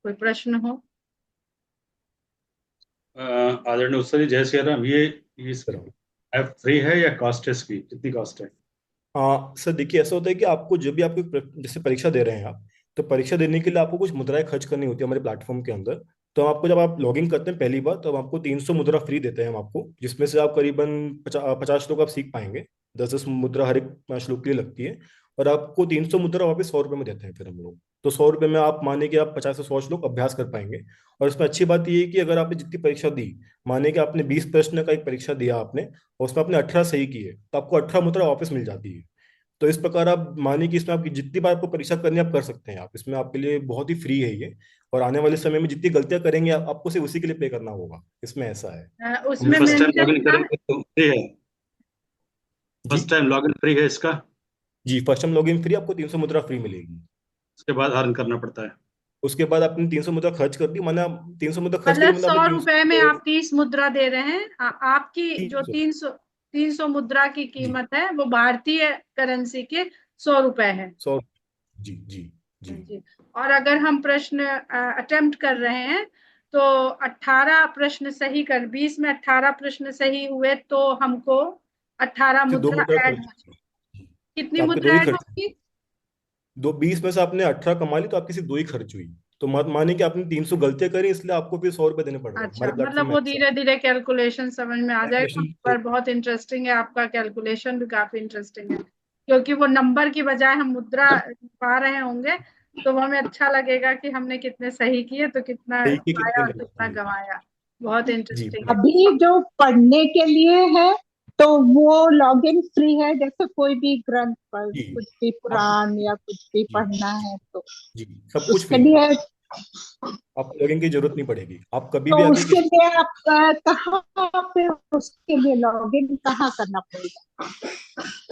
कोई प्रश्न हो। आदरणीय उत्सव जी, जय श्री राम। ये इस करो। ऐप फ्री है या कॉस्ट है इसकी? कितनी कॉस्ट है? सर देखिए, ऐसा होता है कि आपको जब भी आपको जैसे परीक्षा दे रहे हैं आप, तो परीक्षा देने के लिए आपको कुछ मुद्राएं खर्च करनी होती है हमारे प्लेटफॉर्म के अंदर। तो तो आपको जब आप लॉगिन करते हैं पहली बार, तो हम आपको 300 मुद्रा फ्री देते हैं हम आपको, जिसमें से आप करीबन 50 श्लोक आप सीख पाएंगे। 10-10 मुद्रा हर एक श्लोक के लिए लगती है। और आपको 300 मुद्रा वापस 100 रुपये में देते हैं फिर हम लोग। तो 100 रुपये में आप माने कि आप 50 से 100 श्लोक अभ्यास कर पाएंगे। और इसमें अच्छी बात ये है कि अगर आपने जितनी परीक्षा दी, माने कि आपने 20 प्रश्न का एक परीक्षा दिया आपने, और उसमें आपने 18 सही किए, तो आपको 18 मुद्रा वापस मिल जाती है। तो इस प्रकार आप मानिए कि इसमें आपकी जितनी बार आपको परीक्षा करनी है आप कर सकते हैं। आप इसमें आपके लिए बहुत ही फ्री है ये। और आने वाले समय में जितनी गलतियां करेंगे आपको सिर्फ उसी के लिए पे करना होगा। इसमें ऐसा है। हम उसमें फर्स्ट टाइम मेंशन लॉगिन था। करेंगे तो फ्री है? जी फर्स्ट टाइम लॉगिन फ्री है इसका? जी, फर्स्ट टाइम लॉगिन फ्री, आपको 300 मुद्रा फ्री मिलेगी। उसके बाद अर्न करना पड़ता है? उसके बाद आपने 300 मुद्रा खर्च कर दी, माना 300 मुद्रा खर्च करी, मतलब मतलब 100 आपने रुपए में 300, आप 30 मुद्रा दे रहे हैं। आपकी जो 300। 300 मुद्रा की जी, कीमत है वो भारतीय करेंसी के 100 रुपए है। 100। जी जी जी जी। और अगर हम प्रश्न अटेम्प्ट कर रहे हैं तो 18 प्रश्न सही कर, 20 में 18 प्रश्न सही हुए तो हमको 18 सिर्फ 2 मुद्रा मुद्रा ऐड खर्च हो। होगी। कितनी आपके दो मुद्रा ही ऐड खर्च, होगी? दो 20 में से आपने 18 कमा ली तो आपकी सिर्फ 2 ही खर्च हुई। तो मत मानिए कि आपने 300 गलतियां करी, इसलिए आपको फिर 100 रुपये देने पड़ रहे हैं अच्छा, हमारे प्लेटफॉर्म मतलब में। वो ऐसा धीरे धीरे कैलकुलेशन समझ में आ जाएगा। कैलकुलेशन। पर बहुत इंटरेस्टिंग है, आपका कैलकुलेशन भी काफी इंटरेस्टिंग है, क्योंकि वो नंबर की बजाय हम मुद्रा पा रहे होंगे तो वो हमें अच्छा लगेगा कि हमने कितने सही किए, तो कितना सही के पाया कितने और गलत कितना किए। गंवाया। बहुत जी इंटरेस्टिंग है। अभी जो पढ़ने के लिए है तो वो लॉगिन फ्री है, जैसे कोई भी ग्रंथ पर जी कुछ भी आप पुराण या कुछ भी जी पढ़ना है तो जी, सब कुछ उसके फ्री है। लिए, आपको लॉगिन की जरूरत नहीं पड़ेगी, आप कभी तो भी आके उसके किसी, लिए आप कहाँ पे, उसके लिए लॉगिन कहाँ करना पड़ेगा,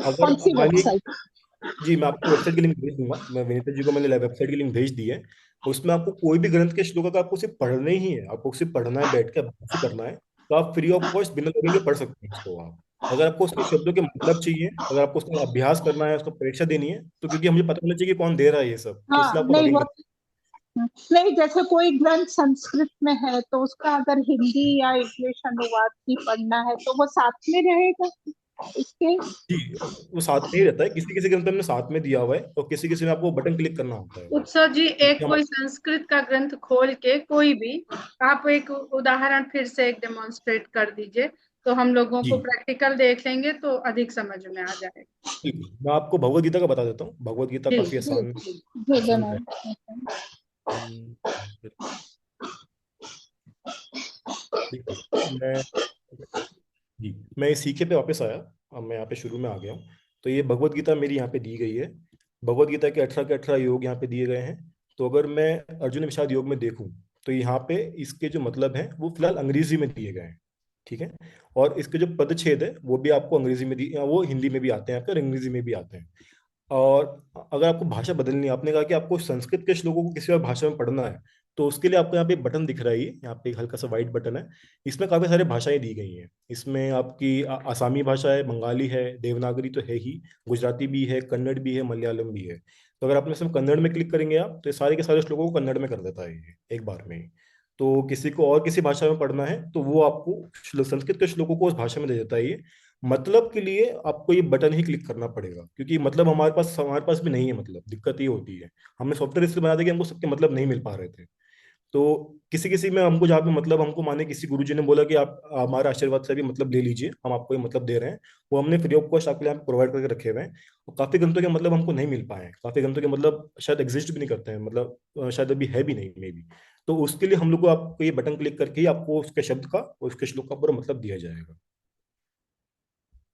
अगर कौन सी मानिए, वेबसाइट? जी मैं आपको वेबसाइट की लिंक भेज दूंगा। मैं विनीता जी को मैंने वेबसाइट की लिंक भेज दी है। उसमें आपको कोई भी ग्रंथ के श्लोक का आपको सिर्फ पढ़ना ही है, आपको सिर्फ पढ़ना है, बैठ के अभ्यास ही करना है। तो आप फ्री ऑफ कॉस्ट बिना लॉगिन के पढ़ सकते हैं उसको आप। अगर आपको उसके शब्दों के मतलब चाहिए, अगर आपको उसका अभ्यास करना है, उसको परीक्षा देनी है, तो क्योंकि मुझे पता होना चाहिए कि कौन दे रहा है ये सब, तो हाँ इसलिए आपको नहीं, लॉगिन वो कर। नहीं, जैसे कोई ग्रंथ संस्कृत में है तो उसका अगर हिंदी या इंग्लिश अनुवाद भी पढ़ना है तो वो साथ में रहेगा इसके? जी, वो साथ में ही रहता है। किसी किसी ग्रंथ में हमने साथ में दिया हुआ है, और किसी किसी में आपको बटन क्लिक करना होता है वो। उत्सव जी, एक क्योंकि हम, कोई संस्कृत का ग्रंथ खोल के कोई भी आप एक उदाहरण फिर से एक डेमोन्स्ट्रेट कर दीजिए, तो हम लोगों जी को प्रैक्टिकल देख लेंगे तो अधिक समझ में आ जाएगा। बिल्कुल, मैं आपको भगवत गीता का बता देता हूँ। भगवत गीता जी काफी जी आसान, जी जी आसान है। हम्म, ठीक है। मैं जी मैं इस सीखे पे वापस आया। अब मैं यहाँ पे शुरू में आ गया हूँ। तो ये भगवत गीता मेरी यहाँ पे दी गई है। भगवत गीता के 18 योग यहाँ पे दिए गए हैं। तो अगर मैं अर्जुन विषाद योग में देखूँ, तो यहाँ पे इसके जो मतलब हैं वो फिलहाल अंग्रेजी में दिए गए हैं। ठीक है। और इसके जो पदच्छेद है वो भी आपको अंग्रेजी में दी, वो हिंदी में भी आते हैं आपके, और अंग्रेजी में भी आते हैं। और अगर आपको भाषा बदलनी है, आपने कहा कि आपको संस्कृत के श्लोकों को किसी और भाषा में पढ़ना है, तो उसके लिए आपको यहाँ पे बटन दिख रहा है, ये यहाँ पे एक हल्का सा वाइट बटन है। इसमें काफी सारी भाषाएं दी गई हैं। इसमें आपकी आसामी भाषा है, बंगाली है, देवनागरी तो है ही, गुजराती भी है, कन्नड़ भी है, मलयालम भी है। तो अगर आपने इसमें कन्नड़ में क्लिक करेंगे आप, तो ये सारे के सारे श्लोकों को कन्नड़ में कर देता है ये एक बार में ही। तो किसी को और किसी भाषा में पढ़ना है तो वो आपको संस्कृत के श्लोकों को उस भाषा में दे देता है ये। मतलब के लिए आपको ये बटन ही क्लिक करना पड़ेगा, क्योंकि मतलब हमारे पास भी नहीं है। मतलब दिक्कत ये होती है, हमने सॉफ्टवेयर इसलिए बना दिया कि हमको सबके मतलब नहीं मिल पा रहे थे। तो किसी किसी में हमको, जहाँ पे मतलब हमको, माने किसी गुरुजी ने बोला कि आप हमारे आशीर्वाद से भी मतलब ले लीजिए, हम आपको ये मतलब दे रहे हैं, वो हमने फ्री ऑफ कॉस्ट आपके लिए प्रोवाइड करके रखे हुए हैं। और काफी ग्रंथों के मतलब हमको नहीं मिल पाए हैं, काफी ग्रंथों के मतलब शायद एग्जिस्ट भी नहीं करते हैं, मतलब शायद अभी है भी नहीं, मे बी। तो उसके लिए हम लोग को आपको ये बटन क्लिक करके ही आपको उसके शब्द का और उसके श्लोक का पूरा मतलब दिया जाएगा।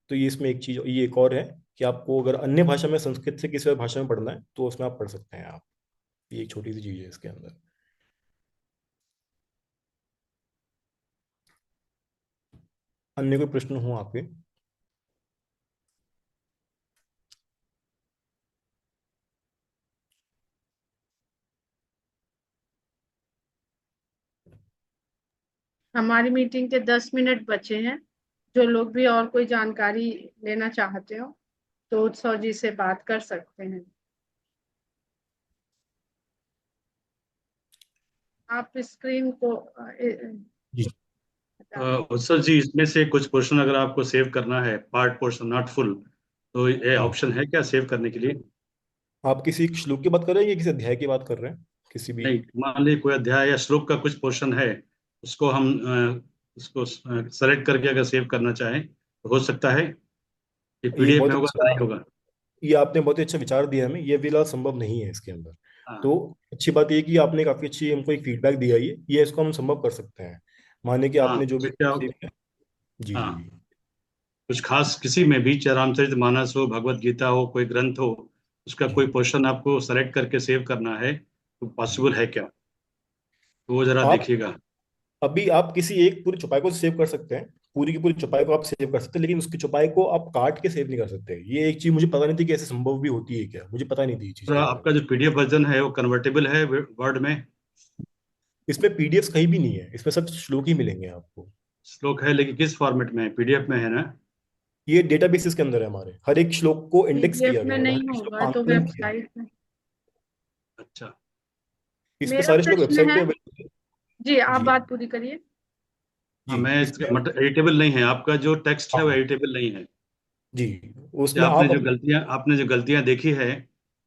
तो ये इसमें एक चीज, ये एक और है कि आपको अगर अन्य भाषा में, संस्कृत से किसी और भाषा में पढ़ना है तो उसमें आप पढ़ सकते हैं आप। ये एक छोटी सी चीज है इसके अंदर। अन्य कोई प्रश्न हो आपके? हमारी मीटिंग के 10 मिनट बचे हैं। जो लोग भी और कोई जानकारी लेना चाहते हो तो उत्सव जी से बात कर सकते हैं। आप स्क्रीन को जी हटा दें। उत्सव जी, इसमें से कुछ पोर्शन अगर आपको सेव करना है, पार्ट पोर्शन नॉट फुल, तो ये हाँ, ऑप्शन है क्या सेव करने के लिए? आप किसी श्लोक की बात कर रहे हैं या किसी अध्याय की बात कर रहे हैं? किसी भी। नहीं, मान लीजिए कोई अध्याय या श्लोक का कुछ पोर्शन है, उसको हम उसको सेलेक्ट करके अगर सेव करना चाहें तो हो सकता है। ये ये पीडीएफ बहुत में होगा तो नहीं अच्छा, होगा? ये आपने बहुत ही अच्छा विचार दिया हमें, ये फिलहाल संभव नहीं है इसके अंदर। हाँ। तो अच्छी बात ये कि आपने काफी अच्छी हमको एक फीडबैक दिया, ये इसको हम संभव कर सकते हैं, माने कि हाँ, आपने जो भी तो क्या सेव किया। जी जी हाँ, जी। कुछ खास किसी में भी, चाहे रामचरितमानस हो, भगवत गीता हो, कोई ग्रंथ हो, उसका जी कोई पोर्शन आपको सेलेक्ट करके सेव करना है तो जी। पॉसिबल है क्या? तो वो जरा आप देखिएगा। अभी आप किसी एक पूरी चौपाई को सेव कर सकते हैं, पूरी की पूरी चौपाई को आप सेव कर सकते हैं, लेकिन उसकी चौपाई को आप काट के सेव नहीं कर सकते। ये एक चीज मुझे पता नहीं थी कि ऐसे संभव भी होती है क्या, मुझे पता नहीं थी ये चीज और के बारे में। आपका जो पीडीएफ वर्जन है वो कन्वर्टेबल है वर्ड में? इसमें पीडीएफ कहीं भी नहीं है, इसमें सब श्लोक ही मिलेंगे आपको। श्लोक है लेकिन किस फॉर्मेट में है? पीडीएफ में है ना? ये डेटाबेसेस के अंदर है हमारे, हर एक श्लोक को इंडेक्स पीडीएफ किया में गया है, हर नहीं एक श्लोक होगा का तो आंकलन किया है। वेबसाइट में। अच्छा। इसमें मेरा सारे श्लोक प्रश्न वेबसाइट है, पे अवेलेबल है। जी आप जी बात पूरी करिए। हाँ, जी। मैं इसका इसमें मतलब एडिटेबल नहीं है, आपका जो टेक्स्ट है वो हाँ एडिटेबल नहीं है। जी, या उसमें आप आपने जो गलतियां देखी है,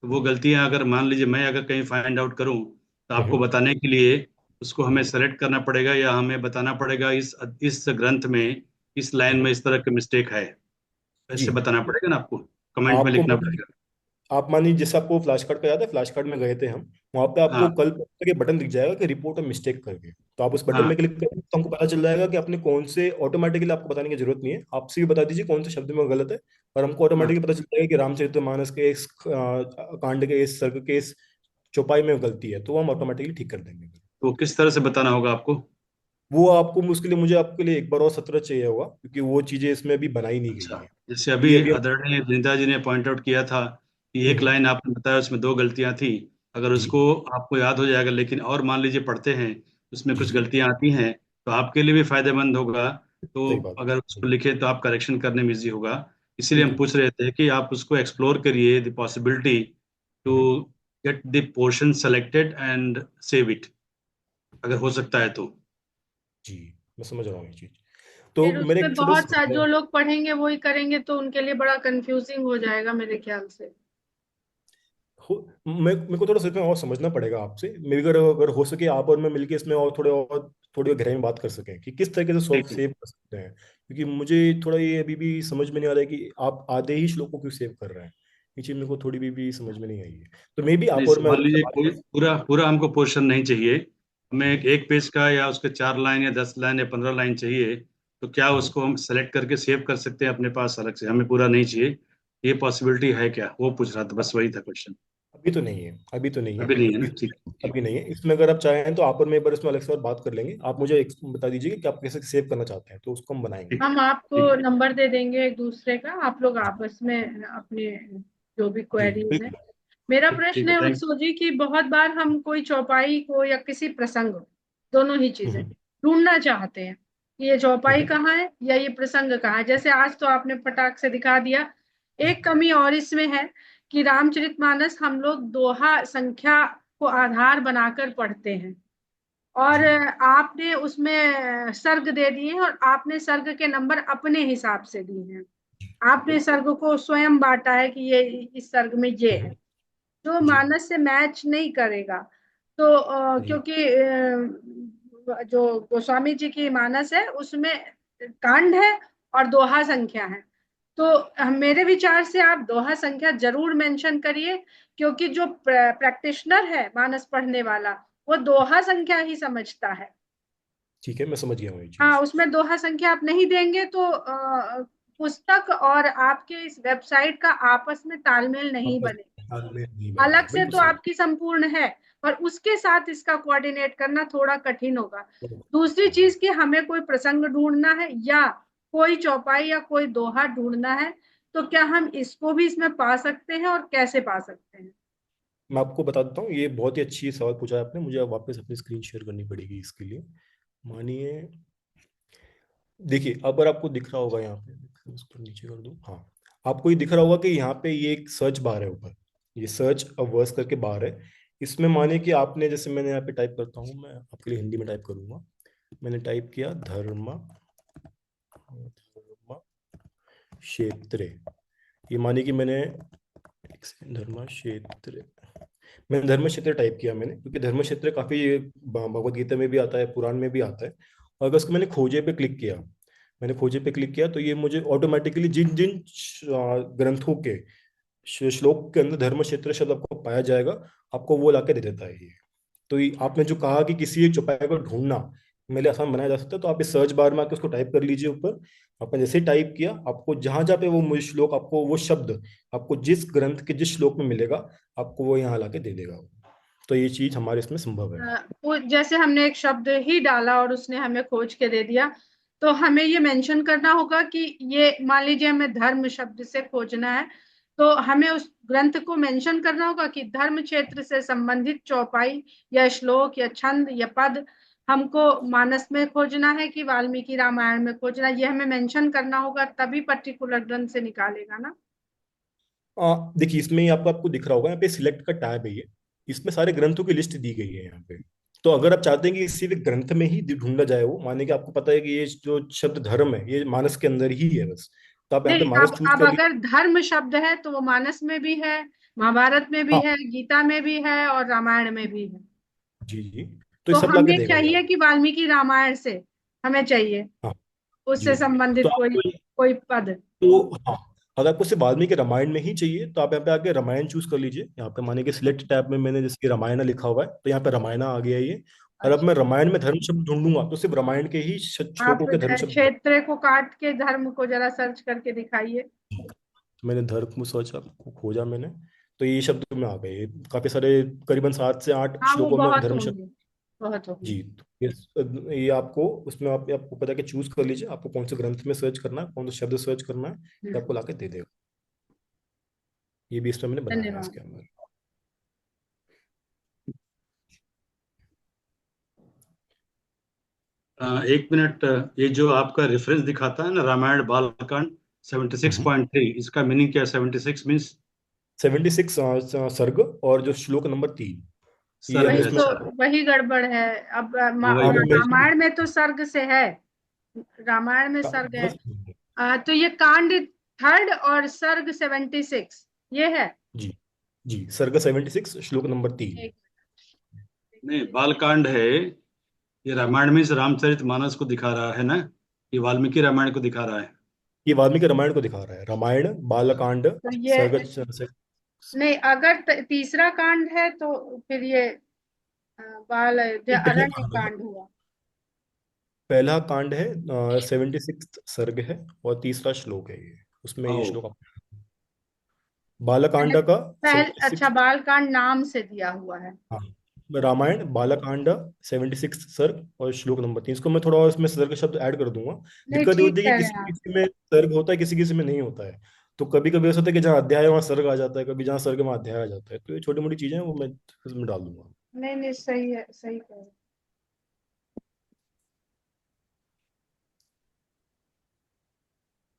तो वो गलतियां अगर मान लीजिए मैं अगर कहीं फाइंड आउट करूं तो आपको हम्म, बताने के लिए उसको हमें हम्म, सेलेक्ट करना पड़ेगा, या हमें बताना पड़ेगा इस ग्रंथ में इस लाइन हम्म, में इस तरह की मिस्टेक है, जी। ऐसे बताना पड़ेगा ना आपको, कमेंट में आपको लिखना मान पड़ेगा। आप मानिए जैसे आपको फ्लैश कार्ड का याद है, फ्लैश कार्ड में गए थे हम, वहां पे आपको हाँ, कल के बटन दिख जाएगा कि रिपोर्ट अ मिस्टेक करके, तो आप उस बटन हाँ, में क्लिक करेंगे तो हमको पता चल जाएगा कि आपने कौन से, ऑटोमेटिकली आपको बताने की जरूरत नहीं है, आपसे भी बता दीजिए कौन से शब्द में गलत है, और हमको हाँ। ऑटोमेटिकली पता चल जाएगा कि रामचरितमानस के इस कांड के इस सर्ग के इस चौपाई में गलती है, तो वो हम ऑटोमेटिकली ठीक कर देंगे। तो किस तरह से बताना होगा आपको? वो आपको उसके लिए मुझे आपके लिए एक बार और सत्र चाहिए होगा, क्योंकि वो चीजें इसमें अभी बनाई नहीं गई अच्छा, है। जैसे ये अभी अभी आदरणीय विनीता जी ने पॉइंट आउट किया था कि एक हम्म, लाइन आपने बताया उसमें दो गलतियां थी, अगर जी उसको आपको याद हो जाएगा, लेकिन और मान लीजिए पढ़ते हैं उसमें जी कुछ जी, गलतियां आती हैं, तो आपके लिए भी फायदेमंद होगा। तो सही बात। अगर उसको लिखे तो आप करेक्शन करने में इजी होगा। इसीलिए हम बिल्कुल। पूछ रहे थे कि आप उसको एक्सप्लोर करिए the possibility to hmm, get the portion selected and save it, अगर हो सकता है तो। जी मैं समझ रहा हूँ ये चीज। तो फिर मेरे उसमें एक छोटा सा बहुत सारे सवाल जो है। लोग पढ़ेंगे वही करेंगे तो उनके लिए बड़ा कंफ्यूजिंग हो जाएगा मेरे ख्याल से। मेरे को थोड़ा सच में और समझना पड़ेगा आपसे, मेरे अगर अगर हो सके आप और मैं मिलके इसमें और थोड़ी और गहराई में बात कर सकें कि किस तरीके से सॉफ्ट ठीक है। सेव कर सकते हैं, क्योंकि मुझे थोड़ा ये अभी भी समझ में नहीं आ रहा है कि आप आधे ही श्लोक को क्यों सेव कर रहे हैं। ये चीज मेरे को थोड़ी भी समझ में नहीं आई है, तो मे बी नहीं, आप और मैं मान इससे लीजिए बात कोई कर सकते पूरा पूरा हमको पोर्शन नहीं चाहिए, हमें हैं। एक पेज का या उसके 4 लाइन या 10 लाइन या 15 लाइन चाहिए, तो क्या हम्म, उसको हम सेलेक्ट करके सेव कर सकते हैं अपने पास अलग से? हमें पूरा नहीं चाहिए, ये पॉसिबिलिटी है क्या? वो पूछ रहा था, बस वही था क्वेश्चन। अभी तो नहीं है, अभी तो नहीं है। अभी नहीं है ना? इसमें ठीक ठीक। अभी नहीं है, इसमें अगर आप चाहें तो आप और मैं एक बार इसमें अलग से और बात कर लेंगे, आप मुझे बता दीजिए कि आप कैसे सेव करना चाहते हैं, तो उसको हम बनाएंगे। ठीक हम आपको ठीक है। नंबर दे देंगे एक दूसरे का, आप लोग आपस में अपने जो भी जी क्वेरीज है। बिल्कुल। मेरा ठीक प्रश्न ठीक है, है थैंक। उत्सव जी की, बहुत बार हम कोई चौपाई को या किसी प्रसंग को, दोनों ही चीजें हम्म, ढूंढना चाहते हैं कि ये चौपाई हम्म, कहाँ है या ये प्रसंग कहाँ है। जैसे आज तो आपने फटाक से दिखा दिया। एक कमी और इसमें है कि रामचरितमानस हम लोग दोहा संख्या को आधार बनाकर पढ़ते हैं, और जी आपने उसमें सर्ग दे दिए हैं और आपने सर्ग के नंबर अपने हिसाब से दिए हैं। आपने बिल्कुल। सर्ग को स्वयं बांटा है कि ये इस सर्ग में ये है, जो जी मानस से मैच नहीं करेगा। तो जी क्योंकि जो गोस्वामी जी की मानस है उसमें कांड है और दोहा संख्या है। तो मेरे विचार से आप दोहा संख्या जरूर मेंशन करिए, क्योंकि जो प्रैक्टिशनर है मानस पढ़ने वाला वो दोहा संख्या ही समझता है। ठीक है, मैं समझ गया हूँ ये हाँ, चीज। उसमें दोहा संख्या आप नहीं देंगे तो पुस्तक और आपके इस वेबसाइट का आपस में तालमेल नहीं आपस बनेगा। में तालमेल नहीं अलग बनेगा, से बिल्कुल तो सही। आपकी संपूर्ण है, पर उसके साथ इसका कोऑर्डिनेट करना थोड़ा कठिन होगा। दूसरी हाँ, चीज कि हमें कोई प्रसंग ढूंढना है या कोई चौपाई या कोई दोहा ढूंढना है, तो क्या हम इसको भी इसमें पा सकते हैं और कैसे पा सकते हैं? मैं आपको बता देता हूँ, ये बहुत ही अच्छी सवाल पूछा है आपने, मुझे अब वापस अपनी स्क्रीन शेयर करनी पड़ेगी इसके लिए। मानिए, देखिए अब अगर आपको दिख रहा होगा यहाँ पे, इसको नीचे कर दूँ, हाँ, आपको ये दिख रहा होगा कि यहाँ पे ये एक सर्च बार है ऊपर, ये सर्च अ वर्स करके बार है। इसमें मानिए कि आपने, जैसे मैंने यहाँ पे टाइप करता हूँ, मैं आपके लिए हिंदी में टाइप करूंगा। मैंने टाइप किया धर्म धर्म क्षेत्र, ये मानिए कि मैंने एक सेकंड, धर्म क्षेत्र, मैंने धर्म क्षेत्र टाइप किया मैंने, क्योंकि धर्म क्षेत्र काफी भगवत गीता में भी आता है, पुराण में भी आता है। और अगर उसको मैंने खोजे पे क्लिक किया, मैंने खोजे पे क्लिक किया, तो ये मुझे ऑटोमेटिकली जिन जिन ग्रंथों के श्लोक के अंदर धर्म क्षेत्र शब्द आपको पाया जाएगा, आपको वो लाके दे देता है ये। तो ये आपने जो कहा कि किसी एक चौपाई को ढूंढना मेरे लिए आसान बनाया जा सकता है, तो आप इस सर्च बार में आके उसको टाइप कर लीजिए ऊपर। आपने जैसे ही टाइप किया, आपको जहां जहाँ पे वो श्लोक, आपको वो शब्द आपको जिस ग्रंथ के जिस श्लोक में मिलेगा, आपको वो यहाँ लाके दे देगा। तो ये चीज हमारे इसमें संभव है। वो जैसे हमने एक शब्द ही डाला और उसने हमें खोज के दे दिया, तो हमें ये मेंशन करना होगा कि ये, मान लीजिए हमें धर्म शब्द से खोजना है, तो हमें उस ग्रंथ को मेंशन करना होगा कि धर्म क्षेत्र से संबंधित चौपाई या श्लोक या छंद या पद हमको मानस में खोजना है कि वाल्मीकि रामायण में खोजना है, ये हमें मेंशन करना होगा, तभी पर्टिकुलर ग्रंथ से निकालेगा ना। देखिए, इसमें ही आपको आपको दिख रहा होगा, यहाँ पे सिलेक्ट का टैब है ये, इसमें सारे ग्रंथों की लिस्ट दी गई है यहाँ पे। तो अगर आप चाहते हैं कि किसी भी ग्रंथ में ही ढूंढा जाए, वो माने कि आपको पता है कि ये जो शब्द धर्म है ये मानस के अंदर ही है बस, तो आप यहाँ पे नहीं, मानस अब चूज अब कर अगर लीजिए। धर्म शब्द है तो वो मानस में भी है, महाभारत में भी हाँ, है, गीता में भी है और रामायण में भी है। जी जी, तो तो ये सब ला के हमें देगा ये चाहिए आप। कि वाल्मीकि रामायण से हमें चाहिए हाँ जी, उससे तो संबंधित कोई आपको, कोई पद। तो हाँ, अगर आपको सिर्फ वाल्मीकि रामायण में ही चाहिए, तो आप यहाँ पे आके रामायण चूज कर लीजिए। यहाँ पे माने कि सिलेक्ट टैब में मैंने जैसे कि रामायण लिखा हुआ है, तो यहाँ पे रामायण आ गया ये। और अब अच्छा, मैं रामायण में धर्म शब्द ढूंढूंगा, तो सिर्फ रामायण के ही आप श्लोकों के धर्म शब्द। क्षेत्र को काट के धर्म को जरा सर्च करके दिखाइए। मैंने धर्म को सर्च को खोजा मैंने, तो ये शब्द में आ गए काफी सारे, करीबन 7 से 8 हाँ, वो श्लोकों में बहुत धर्म शब्द। होंगे, बहुत होंगे। जी, तो ये आपको उसमें आपको पता है कि चूज कर लीजिए आपको कौन से ग्रंथ में सर्च करना है, कौन सा शब्द सर्च करना है, ये आपको लाके दे देगा। ये भी इसमें मैंने बनाया है धन्यवाद। इसके अंदर। एक मिनट, ये जो आपका रेफरेंस दिखाता है ना, रामायण बालकांड 76.3, इसका मीनिंग क्या है? 76 मीन्स 76 सर्ग, और जो श्लोक नंबर 3, ये सर्ग, हमने वही तो, श्लोक। अच्छा। वही गड़बड़ है। अब वही गड़बड़ है। रामायण में तो सर्ग से है, रामायण में सर्ग है। बस, तो ये कांड थर्ड और सर्ग 76 ये है। जी जी, सर्ग 76 श्लोक नंबर 3। एक नहीं, बालकांड है, ये रामायण में रामचरित मानस को दिखा रहा है ना, ये वाल्मीकि रामायण को दिखा रहा है। ये वाल्मीकि रामायण को दिखा रहा है, रामायण बालकांड तो ये, सर्ग नहीं, अगर तीसरा कांड है तो फिर ये बाल अयोध्या ये पहला अरण्य कांड है। कांड हुआ। पहला कांड है, 76 सर्ग है, और तीसरा श्लोक है ये, उसमें ये आओ, श्लोक मैंने बालकांड का अच्छा, 76। बाल कांड नाम से दिया हुआ है। हाँ, रामायण बालकांड 76 सर्ग और श्लोक नंबर 3, इसको मैं थोड़ा और इसमें सर्ग शब्द ऐड कर दूंगा। नहीं, दिक्कत ये ठीक होती है कह कि रहे किसी हैं आप। किसी में सर्ग होता है, किसी किसी में नहीं होता है। तो कभी कभी ऐसा होता है कि जहाँ अध्याय है वहाँ सर्ग आ जाता है, कभी जहाँ सर्ग में अध्याय आ जाता है, तो ये छोटी मोटी चीजें हैं, वो मैं इसमें डाल दूंगा। नहीं नहीं, सही है, सही कह रहे हैं।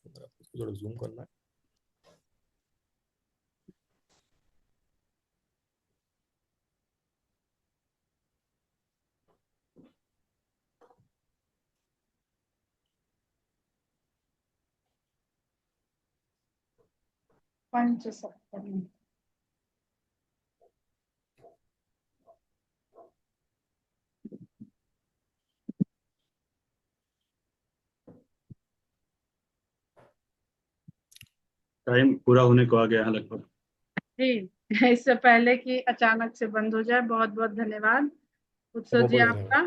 अगर आपको इसको थोड़ा जूम करना है। पंच सप्तमी। टाइम पूरा होने को आ गया है लगभग। जी, इससे पहले कि अचानक से बंद हो जाए, बहुत बहुत धन्यवाद उत्सव बहुत जी बहुत धन्यवाद, आपका।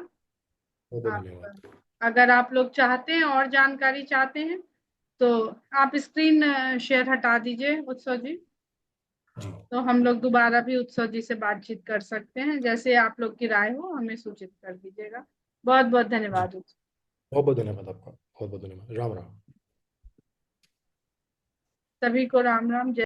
बहुत बहुत आप, धन्यवाद। अगर आप लोग चाहते हैं और जानकारी चाहते हैं तो आप स्क्रीन शेयर हटा दीजिए उत्सव जी, जी, तो हम लोग दोबारा भी उत्सव जी से बातचीत कर सकते हैं। जैसे आप लोग की राय हो हमें सूचित कर दीजिएगा। बहुत बहुत जी, धन्यवाद उत्सव। बहुत बहुत धन्यवाद आपका, बहुत बहुत धन्यवाद। राम राम। सभी को राम राम। जय